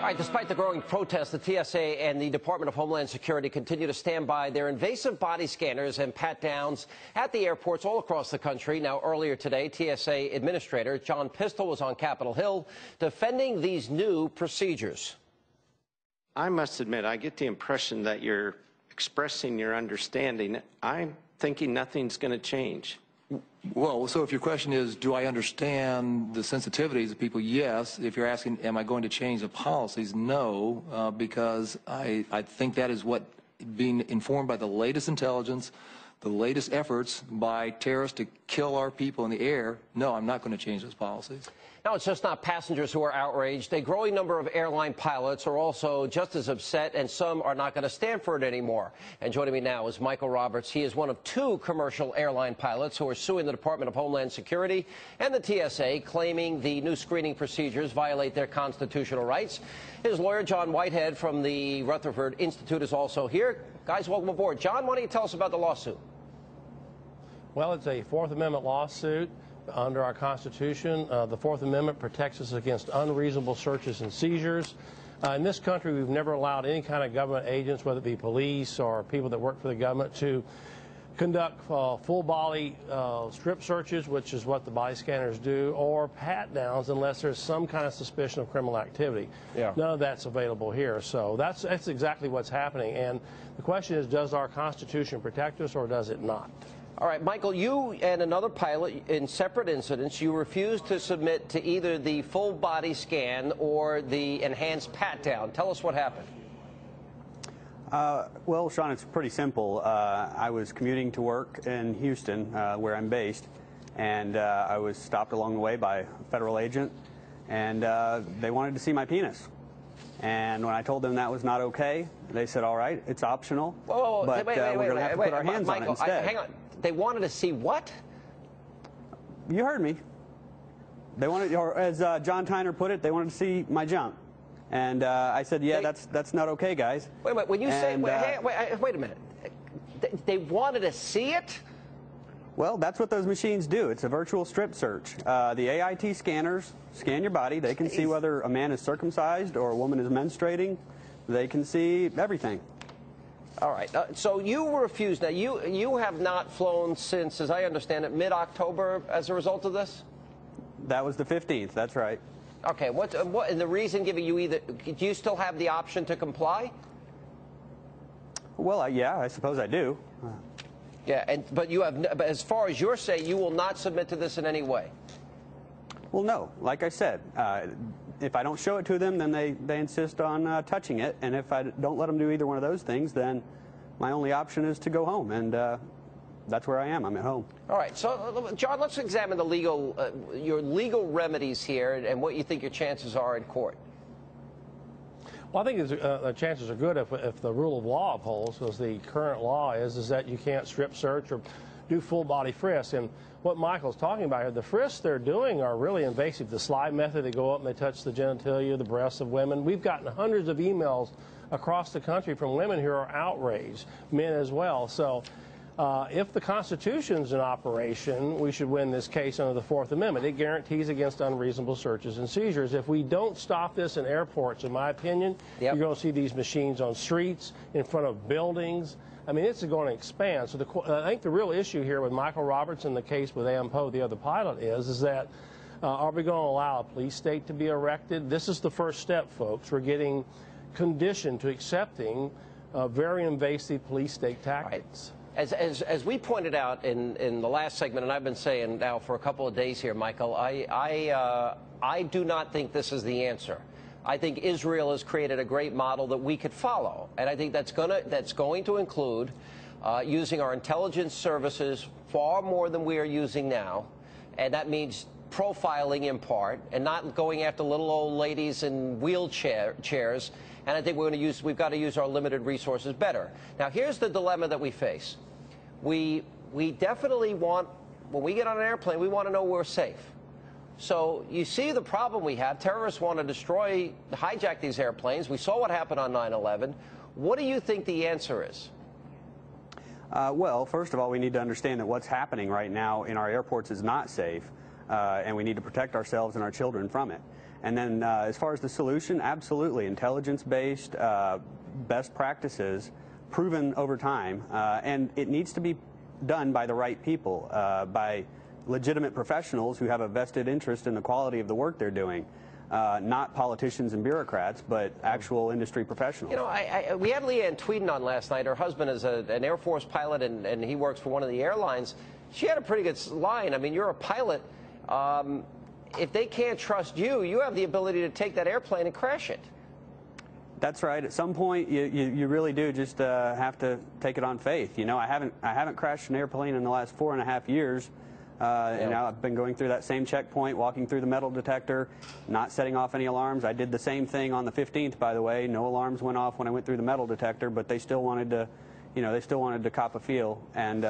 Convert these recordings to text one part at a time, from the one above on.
right, despite the growing protests, the TSA and the Department of Homeland Security continue to stand by their invasive body scanners and pat-downs at the airports all across the country. Now, earlier today, TSA Administrator John Pistol was on Capitol Hill defending these new procedures. I must admit, I get the impression that you're expressing your understanding. I'm thinking nothing's going to change. Well, so if your question is, do I understand the sensitivities of people? Yes. If you're asking, am I going to change the policies? No, because I think that is what, being informed by the latest intelligence, the latest efforts by terrorists to kill our people in the air, no, I'm not going to change those policies. Now, it's just not passengers who are outraged. A growing number of airline pilots are also just as upset, and some are not going to stand for it anymore. And joining me now is Michael Roberts. He is one of two commercial airline pilots who are suing the Department of Homeland Security and the TSA, claiming the new screening procedures violate their constitutional rights. His lawyer, John Whitehead, from the Rutherford Institute, is also here. Guys, welcome aboard. John, why don't you tell us about the lawsuit? Well, it's a Fourth Amendment lawsuit. Under our Constitution, the Fourth Amendment protects us against unreasonable searches and seizures. In this country, we've never allowed any kind of government agents, whether it be police or people that work for the government, to conduct full-body strip searches, which is what the body scanners do, or pat-downs unless there's some kind of suspicion of criminal activity. Yeah. None of that's available here. So that's exactly what's happening. And the question is, does our Constitution protect us or does it not? All right, Michael, you and another pilot in separate incidents, you refused to submit to either the full body scan or the enhanced pat-down. Tell us what happened. Well, Sean, it's pretty simple. I was commuting to work in Houston, where I'm based, and I was stopped along the way by a federal agent, and they wanted to see my penis. And when I told them that was not okay, they said, all right, it's optional, but we're going to have to put our hands on it instead. Hang on. They wanted to see what? You heard me. They wanted, or as John Tyner put it, they wanted to see my junk. And I said, yeah, that's not okay, guys. Wait a minute. When you say, wait a minute. They wanted to see it? Well, that's what those machines do. It's a virtual strip search. The AIT scanners scan your body. They can see whether a man is circumcised or a woman is menstruating. They can see everything. All right. So you refused. Now, you have not flown since, as I understand it, mid-October as a result of this? That was the 15th. That's right. Okay. What and the reason giving you either, do you still have the option to comply? Well, yeah, I suppose I do. Yeah, but you have. But as far as you're saying, you will not submit to this in any way. Well, no. Like I said, if I don't show it to them, then they insist on touching it. And if I don't let them do either one of those things, then my only option is to go home. And that's where I am. I'm at home. All right. So, John, let's examine the your legal remedies here and what you think your chances are in court. Well, I think the chances are good if the rule of law upholds, because the current law is that you can't strip search or do full-body frisk. And what Michael's talking about here, the frisks they're doing are really invasive. The slide method, they go up and they touch the genitalia, the breasts of women. We've gotten hundreds of emails across the country from women who are outraged, men as well. So if the Constitution's in operation, we should win this case under the Fourth Amendment. It guarantees against unreasonable searches and seizures. If we don't stop this in airports, in my opinion, you're going to see these machines on streets, in front of buildings. I mean, it's going to expand. So I think the real issue here with Michael Roberts and the case with A.M. Poe, the other pilot, is that are we going to allow a police state to be erected? This is the first step, folks. We're getting conditioned to accepting very invasive police state tactics. Right. As we pointed out in the last segment, and I've been saying now for a couple of days here, Michael, I do not think this is the answer. I think Israel has created a great model that we could follow, and I think that's going to include using our intelligence services far more than we are using now, and that means profiling in part, and not going after little old ladies in wheelchairs. And I think we've got to use our limited resources better. Now, here's the dilemma that we face. We definitely want, when we get on an airplane, we want to know we're safe. So you see the problem we have. Terrorists want to hijack these airplanes. We saw what happened on 9/11. What do you think the answer is? Well, first of all, we need to understand that what's happening right now in our airports is not safe, and we need to protect ourselves and our children from it. And then as far as the solution, absolutely intelligence-based, best practices, proven over time, and it needs to be done by the right people, by legitimate professionals who have a vested interest in the quality of the work they're doing. Not politicians and bureaucrats, but actual industry professionals. You know, we had Leanne Tweeden on last night. Her husband is an Air Force pilot, and he works for one of the airlines. She had a pretty good line. I mean, you're a pilot. If they can't trust you, you have the ability to take that airplane and crash it. That's right. At some point, you really do just have to take it on faith. You know, I haven't crashed an airplane in the last 4.5 years. And now I've been going through that same checkpoint, walking through the metal detector, not setting off any alarms. I did the same thing on the 15th, by the way. No alarms went off when I went through the metal detector, but they still wanted to, you know, they still wanted to cop a feel. And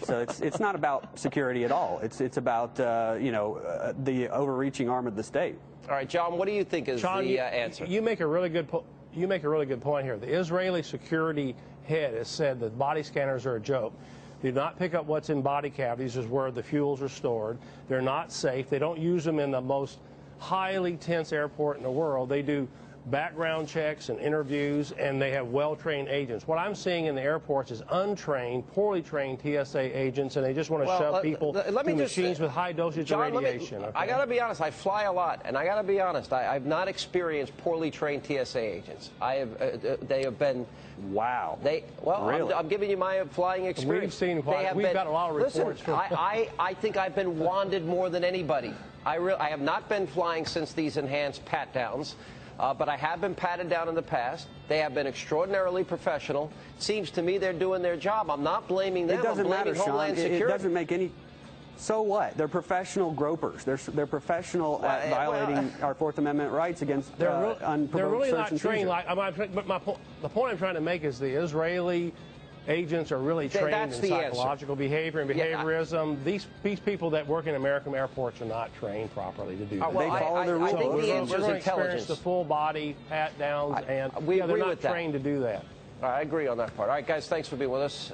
so it's not about security at all. It's about you know, the overreaching arm of the state. All right, John, what do you think is the answer? You make a really good point here. The Israeli security head has said that body scanners are a joke. Do not pick up what's in body cavities, is where the fuels are stored. They're not safe. They don't use them in the most highly tense airport in the world. They do background checks and interviews, and they have well-trained agents. What I'm seeing in the airports is untrained, poorly trained TSA agents, and they just want to shove people through machines with high dosage of radiation. I got to be honest. I fly a lot, and I got to be honest. I've not experienced poorly trained TSA agents. I have. They have been. Wow. Really? I'm giving you my flying experience. We've got a lot of reports. Listen, I think I've been wanded more than anybody. I have not been flying since these enhanced pat downs. But I have been patted down in the past. They have been extraordinarily professional. Seems to me they're doing their job. I'm not blaming them. It doesn't matter, Sean. Security. It doesn't make any. So what? They're professional gropers. They're professional at violating our Fourth Amendment rights against unprovoked They're really search not trained. and The point I'm trying to make is the Israeli agents are really trained in psychological behavior and behaviorism. These people that work in American airports are not trained properly to do that. They follow their rules. I think the answer is We're going to intelligence. experience the full body pat downs, and we they're agree not with that. trained to do that. I agree on that part. All right, guys, thanks for being with us.